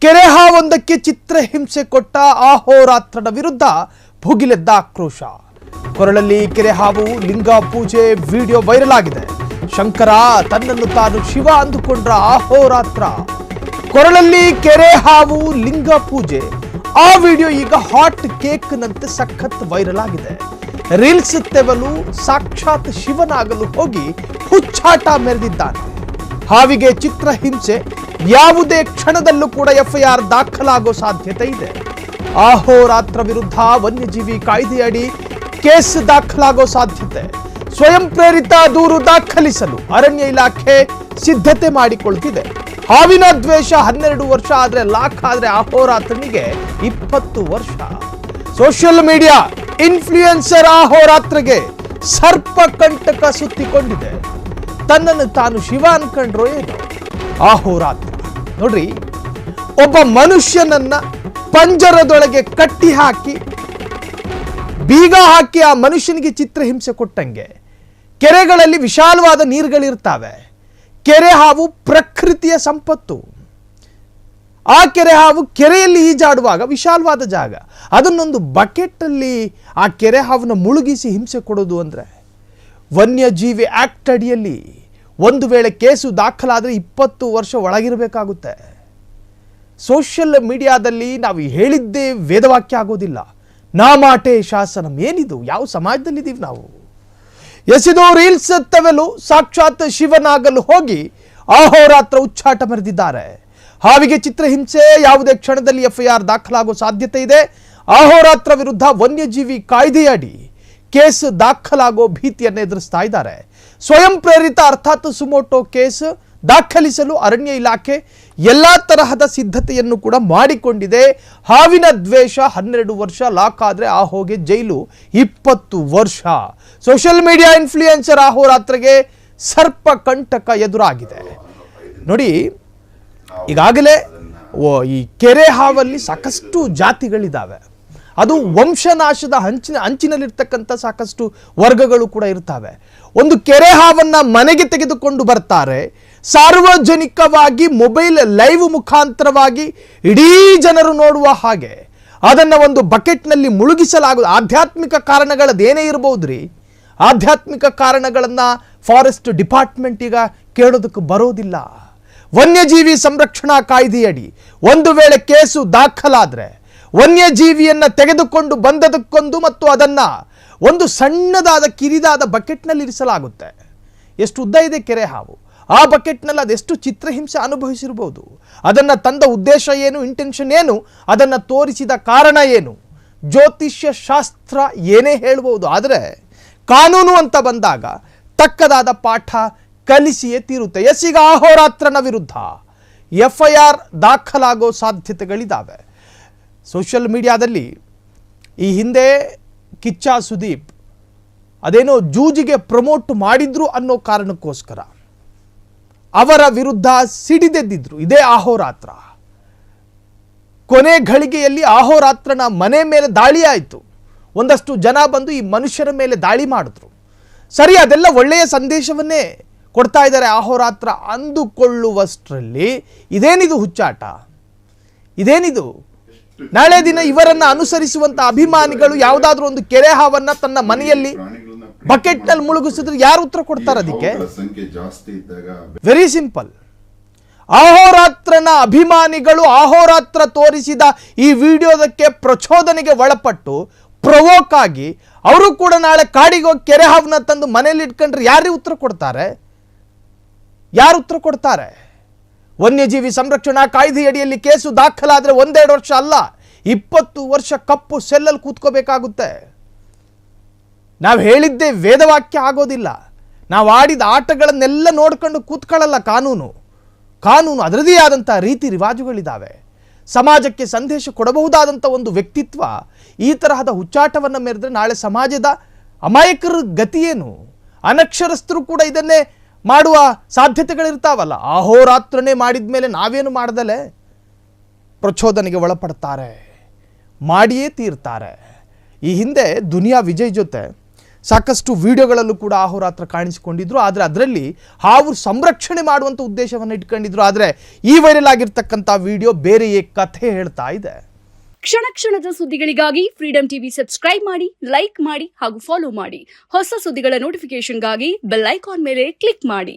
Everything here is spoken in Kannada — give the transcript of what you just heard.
ಕೆರೆ ಹಾವೊಂದಕ್ಕೆ ಚಿತ್ರಹಿಂಸೆ ಕೊಟ್ಟ ಅಹೋರಾತ್ರನ ವಿರುದ್ಧ ಭುಗಿಲೆದ್ದ ಆಕ್ರೋಶ. ಕೊರಳಲ್ಲಿ ಕೆರೆ ಹಾವು ಲಿಂಗ ಪೂಜೆ ವಿಡಿಯೋ ವೈರಲ್ ಆಗಿದೆ. ಶಂಕರ ತನ್ನನ್ನು ತಾನು ಶಿವ ಅಂದುಕೊಂಡ್ರ ಅಹೋರಾತ್ರ. ಕೊರಳಲ್ಲಿ ಕೆರೆ ಹಾವು ಲಿಂಗ ಪೂಜೆ ಆ ವಿಡಿಯೋ ಈಗ ಹಾಟ್ ಕೇಕ್ ನಂತೆ ಸಖತ್ ವೈರಲ್ ಆಗಿದೆ. ರೀಲ್ಸ್ ತೆವಲು ಸಾಕ್ಷಾತ್ ಶಿವನಾಗಲು ಹೋಗಿ ಹುಚ್ಚಾಟ ಮೆರೆದಿದ್ದಾನೆ. ಹಾವಿಗೆ ಚಿತ್ರಹಿಂಸೆ ಯಾವುದೇ ಕ್ಷಣದಲ್ಲೂ ಕೂಡ ಎಫ್ಐಆರ್ ದಾಖಲಾಗೋ ಸಾಧ್ಯತೆ ಇದೆ. ಅಹೋರಾತ್ರ ವಿರುದ್ಧ ವನ್ಯಜೀವಿ ಕಾಯ್ದೆಯಡಿ ಕೇಸ್ ದಾಖಲಾಗೋ ಸಾಧ್ಯತೆ. ಸ್ವಯಂ ಪ್ರೇರಿತ ದೂರು ದಾಖಲಿಸಲು ಅರಣ್ಯ ಇಲಾಖೆ ಸಿದ್ಧತೆ ಮಾಡಿಕೊಳ್ತಿದೆ. ಹಾವಿನ ದ್ವೇಷ 12 ವರ್ಷ ಆದ್ರೆ ಲಾಕ್ ಆದ್ರೆ ಅಹೋರಾತ್ರನಿಗೆ 20 ವರ್ಷ. ಸೋಷಿಯಲ್ ಮೀಡಿಯಾ ಇನ್ಫ್ಲೂಯೆನ್ಸರ್ ಅಹೋರಾತ್ರಗೆ ಸರ್ಪ ಕಂಟಕ ಸುತ್ತಿಕೊಂಡಿದೆ. ತನ್ನನ್ನು ತಾನು ಶಿವ ಅನ್ಕೊಂಡ್ರೋ ಏನು ಅಹೋರಾತ್ರ. ನೋಡ್ರಿ, ಒಬ್ಬ ಮನುಷ್ಯನನ್ನ ಪಂಜರದೊಳಗೆ ಕಟ್ಟಿ ಹಾಕಿ ಬೀಗ ಹಾಕಿ ಆ ಮನುಷ್ಯನಿಗೆ ಚಿತ್ರಹಿಂಸೆ ಕೊಟ್ಟಂಗೆ ಕೆರೆಗಳಲ್ಲಿ ವಿಶಾಲವಾದ ನೀರುಗಳಿರ್ತಾವೆ. ಕೆರೆ ಹಾವು ಪ್ರಕೃತಿಯ ಸಂಪತ್ತು. ಆ ಕೆರೆ ಹಾವು ಕೆರೆಯಲ್ಲಿ ಈಜಾಡುವಾಗ ವಿಶಾಲವಾದ ಜಾಗ, ಅದನ್ನೊಂದು ಬಕೆಟಲ್ಲಿ ಆ ಕೆರೆ ಹಾವನ್ನ ಮುಳುಗಿಸಿ ಹಿಂಸೆ ಕೊಡೋದು ಅಂದರೆ ವನ್ಯಜೀವಿ ಆಕ್ಟ್ ಅಡಿಯಲ್ಲಿ ಒಂದು ವೇಳೆ ಕೇಸು ದಾಖಲಾದರೆ 20 ವರ್ಷ ಒಳಗಿರಬೇಕಾಗುತ್ತೆ. ಸೋಷಿಯಲ್ ಮೀಡಿಯಾದಲ್ಲಿ ನಾವು ಹೇಳಿದ್ದೇ ವೇದವಾಕ್ಯ ಆಗೋದಿಲ್ಲ. ನಾಮಾಟೆ ಶಾಸನಂ. ಏನಿದು? ಯಾವ ಸಮಾಜದಲ್ಲಿದ್ದೀವಿ ನಾವು? ಎಸೆದು ರೀಲ್ಸ್ ತೆವಲು ಸಾಕ್ಷಾತ್ ಶಿವನಾಗಲು ಹೋಗಿ ಅಹೋರಾತ್ರ ಉಚ್ಚಾಟ ಮೆರೆದಿದ್ದಾರೆ. ಹಾವಿಗೆ ಚಿತ್ರಹಿಂಸೆ ಯಾವುದೇ ಕ್ಷಣದಲ್ಲಿ ಎಫ್ಐಆರ್ ದಾಖಲಾಗೋ ಸಾಧ್ಯತೆ ಇದೆ. ಅಹೋರಾತ್ರ ವಿರುದ್ಧ ವನ್ಯಜೀವಿ ಕಾಯ್ದೆಯಡಿ ಕೇಸ್ ದಾಖಲಾಗೋ ಭೀತಿಯನ್ನು ಎದುರಿಸ್ತಾ ಇದ್ದಾರೆ. ಸ್ವಯಂ ಪ್ರೇರಿತ ಅರ್ಥಾತ್ ಸುಮೋಟೋ ಕೇಸ್ ದಾಖಲಿಸಲು ಅರಣ್ಯ ಇಲಾಖೆ ಎಲ್ಲ ತರಹದ ಸಿದ್ಧತೆಯನ್ನು ಕೂಡ ಮಾಡಿಕೊಂಡಿದೆ. ಹಾವಿನ ದ್ವೇಷ 12 ವರ್ಷ, ಲಾಕ್ ಆದ್ರೆ ಆಹೋಗೆ ಜೈಲು 20 ವರ್ಷ. ಸೋಷಿಯಲ್ ಮೀಡಿಯಾ ಇನ್ಫ್ಲೂಯೆನ್ಸರ್ ಅಹೋರಾತ್ರಗೆ ಸರ್ಪ ಕಂಟಕ ಎದುರಾಗಿದೆ. ನೋಡಿ, ಈಗಾಗಲೇ ಈ ಕೆರೆ ಹಾವಲ್ಲಿ ಸಾಕಷ್ಟು ಜಾತಿಗಳಿದ್ದಾವೆ. ಅದು ವಂಶನಾಶದ ಅಂಚಿನಲ್ಲಿರ್ತಕ್ಕಂಥ ಸಾಕಷ್ಟು ವರ್ಗಗಳು ಕೂಡ ಇರ್ತವೆ. ಒಂದು ಕೆರೆ ಹಾವನ್ನ ಮನೆಗೆ ತೆಗೆದುಕೊಂಡು ಬರ್ತಾರೆ. ಸಾರ್ವಜನಿಕವಾಗಿ ಮೊಬೈಲ್ ಲೈವ್ ಮುಖಾಂತರವಾಗಿ ಇಡೀ ಜನರು ನೋಡುವ ಹಾಗೆ ಅದನ್ನು ಒಂದು ಬಕೆಟ್ನಲ್ಲಿ ಮುಳುಗಿಸಲಾಗುವುದು. ಆಧ್ಯಾತ್ಮಿಕ ಕಾರಣಗಳದ್ದೇನೇ ಇರಬಹುದ್ರಿ, ಆಧ್ಯಾತ್ಮಿಕ ಕಾರಣಗಳನ್ನು ಫಾರೆಸ್ಟ್ ಡಿಪಾರ್ಟ್ಮೆಂಟ್ ಈಗ ಕೇಳೋದಕ್ಕೆ ಬರೋದಿಲ್ಲ. ವನ್ಯಜೀವಿ ಸಂರಕ್ಷಣಾ ಕಾಯ್ದೆಯಡಿ ಒಂದು ವೇಳೆ ಕೇಸು ದಾಖಲಾದರೆ ವನ್ಯಜೀವಿಯನ್ನು ತೆಗೆದುಕೊಂಡು ಬಂದದಕ್ಕೊಂದು ಮತ್ತು ಅದನ್ನು ಒಂದು ಸಣ್ಣದಾದ ಕಿರಿದಾದ ಬಕೆಟ್ನಲ್ಲಿ ಇರಿಸಲಾಗುತ್ತೆ. ಎಷ್ಟು ಉದ್ದ ಇದೆ ಕೆರೆ ಹಾವು, ಆ ಬಕೆಟ್ನಲ್ಲಿ ಅದೆಷ್ಟು ಚಿತ್ರಹಿಂಸೆ ಅನುಭವಿಸಿರ್ಬೋದು, ಅದನ್ನು ತಂದ ಉದ್ದೇಶ ಏನು, ಇಂಟೆನ್ಷನ್ ಏನು, ಅದನ್ನು ತೋರಿಸಿದ ಕಾರಣ ಏನು, ಜ್ಯೋತಿಷ್ಯ ಶಾಸ್ತ್ರ ಏನೇ ಹೇಳ್ಬೋದು. ಆದರೆ ಕಾನೂನು ಅಂತ ಬಂದಾಗ ತಕ್ಕದಾದ ಪಾಠ ಕಲಿಸಿಯೇ ತೀರುತ್ತೆ. ಈಗ ಅಹೋರಾತ್ರನ ವಿರುದ್ಧ ಎಫ್ಐಆರ್ ದಾಖಲಾಗೋ ಸಾಧ್ಯತೆಗಳಿದ್ದಾವೆ. ಸೋಷಿಯಲ್ ಮೀಡಿಯಾದಲ್ಲಿ ಈ ಹಿಂದೆ ಕಿಚ್ಚ ಸುದೀಪ್ ಅದೇನೋ ಜೂಜಿಗೆ ಪ್ರಮೋಟ್ ಮಾಡಿದ್ರು ಅನ್ನೋ ಕಾರಣಕ್ಕೋಸ್ಕರ ಅವರ ವಿರುದ್ಧ ಸಿಡಿದೆದ್ದಿದ್ರು ಇದೇ ಅಹೋರಾತ್ರ. ಕೊನೆ ಘಳಿಗೆಯಲ್ಲಿ ಅಹೋರಾತ್ರನ ಮನೆ ಮೇಲೆ ದಾಳಿ ಆಯಿತು. ಒಂದಷ್ಟು ಜನ ಬಂದು ಈ ಮನುಷ್ಯರ ಮೇಲೆ ದಾಳಿ ಮಾಡಿದ್ರು. ಸರಿ, ಅದೆಲ್ಲ ಒಳ್ಳೆಯ ಸಂದೇಶವನ್ನೇ ಕೊಡ್ತಾ ಇದ್ದಾರೆ ಅಹೋರಾತ್ರ ಅಂದುಕೊಳ್ಳುವಷ್ಟರಲ್ಲಿ ಇದೇನಿದು ಹುಚ್ಚಾಟ, ಇದೇನಿದು? ನಾಳೆ ದಿನ ಇವರನ್ನ ಅನುಸರಿಸುವಂತ ಅಭಿಮಾನಿಗಳು ಯಾವುದಾದ್ರೂ ಒಂದು ಕೆರೆ ಹಾವನ್ನ ತನ್ನ ಮನೆಯಲ್ಲಿ ಬಕೆಟ್ ನಲ್ಲಿ ಮುಳುಗಿಸಿದ್ರೆ ಯಾರು ಉತ್ತರ ಕೊಡ್ತಾರೆ ಅದಕ್ಕೆ? Very simple. ಅಹೋರಾತ್ರನ ಅಭಿಮಾನಿಗಳು ಅಹೋರಾತ್ರ ತೋರಿಸಿದ ಈ ವಿಡಿಯೋದಕ್ಕೆ ಪ್ರಚೋದನೆಗೆ ಒಳಪಟ್ಟು ಪ್ರವೋಕ್ ಆಗಿ ಅವರು ಕೂಡ ನಾಳೆ ಕಾಡಿಗೆ ಹೋಗಿ ಕೆರೆ ಹಾವನ್ನ ತಂದು ಮನೆಯಲ್ಲಿ ಇಟ್ಕೊಂಡ್ರೆ ಯಾರು ಉತ್ತರ ಕೊಡ್ತಾರೆ? ಯಾರು ಉತ್ತರ ಕೊಡ್ತಾರೆ? ವನ್ಯಜೀವಿ ಸಂರಕ್ಷಣಾ ಕಾಯ್ದೆಯಡಿಯಲ್ಲಿ ಕೇಸು ದಾಖಲಾದರೆ 1-2 ವರ್ಷ ಅಲ್ಲ, 20 ವರ್ಷ ಕಪ್ಪು ಸೆಲ್ಲಲ್ಲಿ ಕೂತ್ಕೋಬೇಕಾಗುತ್ತೆ. ನಾವು ಹೇಳಿದ್ದೇ ವೇದವಾಕ್ಯ ಆಗೋದಿಲ್ಲ. ನಾವು ಆಡಿದ ಆಟಗಳನ್ನೆಲ್ಲ ನೋಡ್ಕೊಂಡು ಕೂತ್ಕೊಳ್ಳಲ್ಲ. ಕಾನೂನು ಅದರದೇ ಆದಂಥ ರೀತಿ ರಿವಾಜುಗಳಿದ್ದಾವೆ. ಸಮಾಜಕ್ಕೆ ಸಂದೇಶ ಕೊಡಬಹುದಾದಂಥ ಒಂದು ವ್ಯಕ್ತಿತ್ವ ಈ ತರಹದ ಹುಚ್ಚಾಟವನ್ನು ಮೆರೆದ್ರೆ ನಾಳೆ ಸಮಾಜದ ಅಮಾಯಕರ ಗತಿಯೇನು? ಅನಕ್ಷರಸ್ಥರು ಕೂಡ ಇದನ್ನೇ ಮಾಡುವ ಸಾಧ್ಯತೆಗಳಿರ್ತಾವಲ್ಲ. ಅಹೋರಾತ್ರನೇ ಮಾಡಿದ ಮೇಲೆ ನಾವೇನು ಮಾಡ್ದಲೆ ಪ್ರಚೋದನೆಗೆ ಒಳಪಡ್ತಾರೆ, ಮಾಡಿಯೇ ತೀರ್ತಾರೆ. ಈ ಹಿಂದೆ ದುನಿಯಾ ವಿಜಯ್ ಜೊತೆ ಸಾಕಷ್ಟು ವಿಡಿಯೋಗಳಲ್ಲೂ ಕೂಡ ಅಹೋರಾತ್ರ ಕಾಣಿಸಿಕೊಂಡಿದ್ರು. ಆದರೆ ಅದರಲ್ಲಿ ಹಾವು ಸಂರಕ್ಷಣೆ ಮಾಡುವಂಥ ಉದ್ದೇಶವನ್ನು ಇಟ್ಕೊಂಡಿದ್ರು. ಆದರೆ ಈ ವೈರಲ್ ಆಗಿರ್ತಕ್ಕಂಥ ವಿಡಿಯೋ ಬೇರೆಯೇ ಕಥೆ ಹೇಳ್ತಾ ಇದೆ. ಕ್ಷಣ ಕ್ಷಣದ ಸುದ್ದಿಗಳಿಗಾಗಿ ಫ್ರೀಡಂ ಟಿವಿ ಸಬ್ಸ್ಕ್ರೈಬ್ ಮಾಡಿ, ಲೈಕ್ ಮಾಡಿ ಹಾಗೂ ಫಾಲೋ ಮಾಡಿ. ಹೊಸ ಸುದ್ದಿಗಳ ನೋಟಿಫಿಕೇಶನ್ಗಾಗಿ ಬೆಲ್ ಐಕಾನ್ ಮೇಲೆ ಕ್ಲಿಕ್ ಮಾಡಿ.